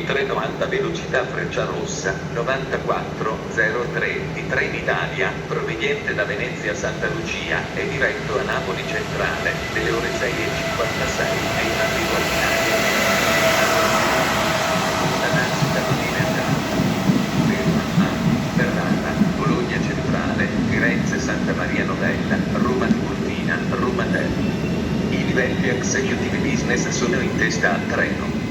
il treno alta velocità Frecciarossa 9403 di Trenitalia, proveniente da Venezia Santa Lucia, è diretto a Napoli Centrale, delle ore 6:56, è in arrivo al binario. Allontanarsi dalla linea gialla. Ferma a Ferrara, Bologna Centrale, Firenze Santa Maria Novella, Roma Tiburtina, Roma Termini. I livelli Executive Business sono in testa al treno.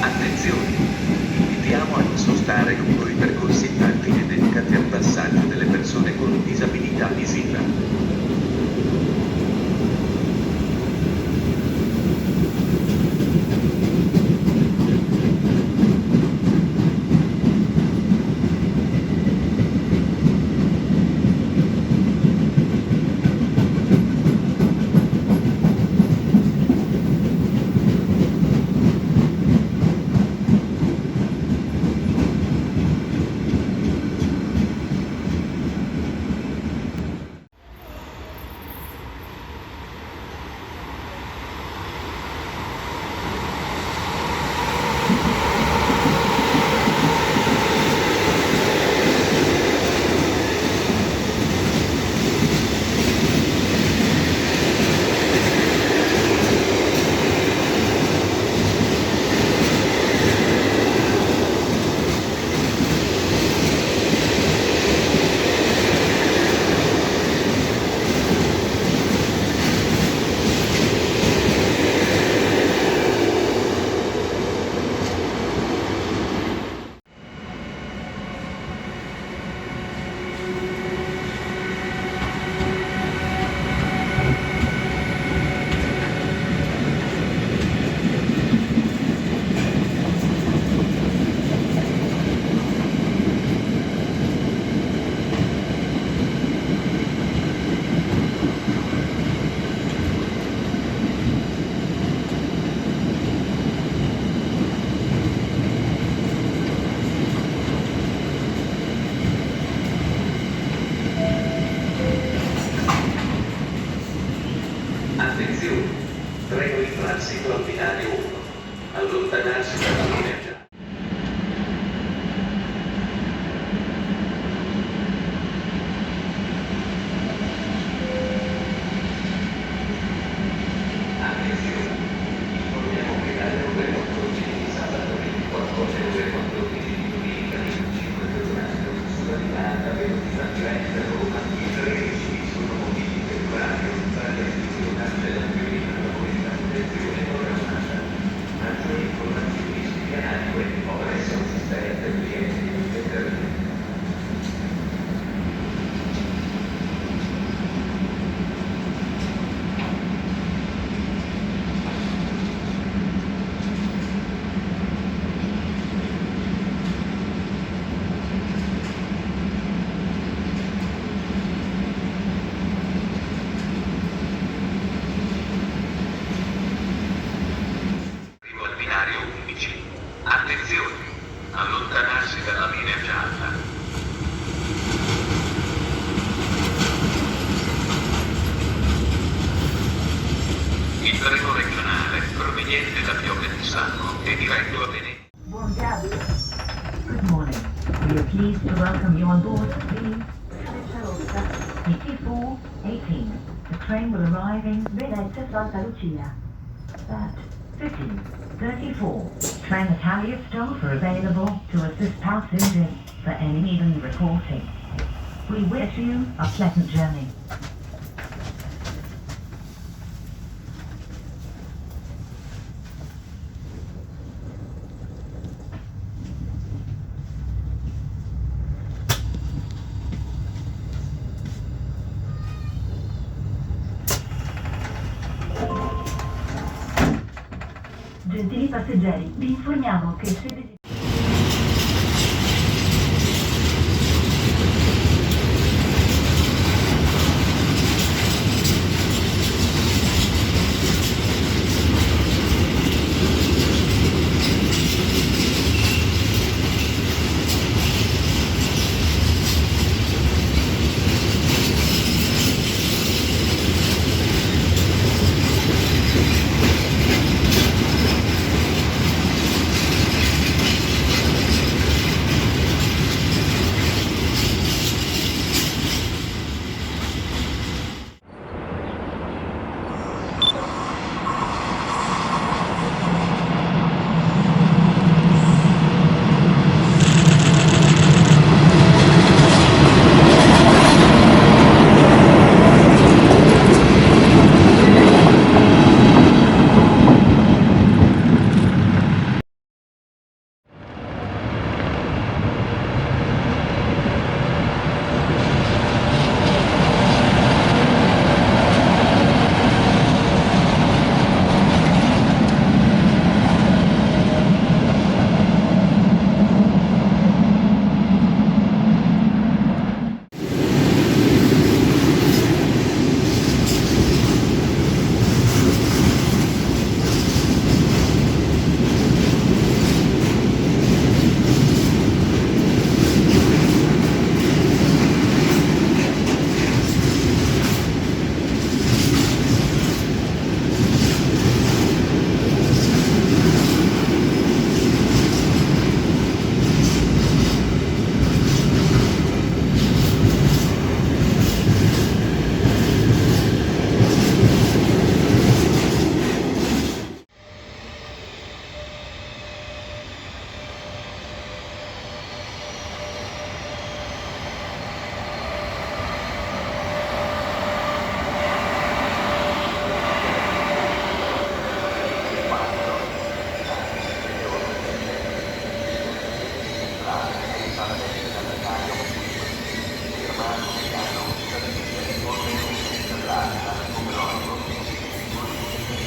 Attenzione! Invitiamo a non sostare lungo i percorsi tattili dedicati al passaggio delle persone con disabilità visiva. Attenzione! Treno in transito al binario 1. Allontanarsi dalla linea gialla. Attenzione! Informiamo che dalle ore 14 di sabato 24 alle ore 14 di domenica 25 febbraio sulla linea alta velocità diretta Roma i treni sono movimenti temporanei tra le della priorità della politica protezione programmata. Maggiori informazioni su piano e presso assistente clienti di internet. Attenzione! Allontanarsi dalla linea gialla. Il treno regionale, proveniente da Piove di Salmo, è diretto a Venezia. Buon viaggio. Good morning. We are pleased to welcome you on board the Frecciarossa 5418. The train will arrive in Venezia Santa Lucia at 15:34. Train Italia staff are available to assist passengers for any even reporting. We wish you a pleasant journey. Gentili passeggeri, vi informiamo che se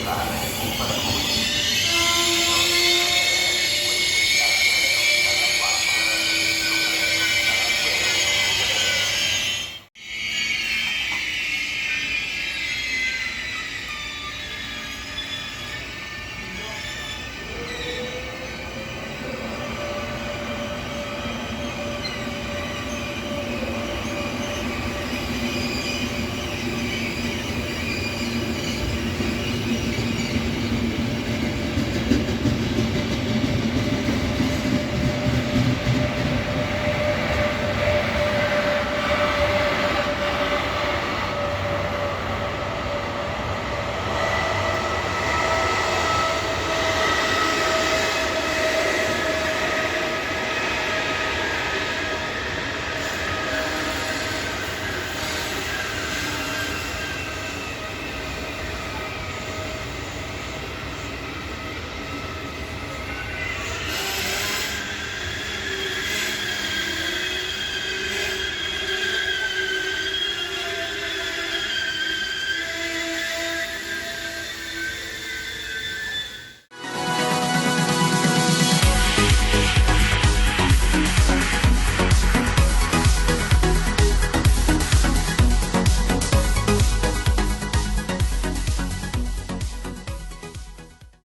strada che occupano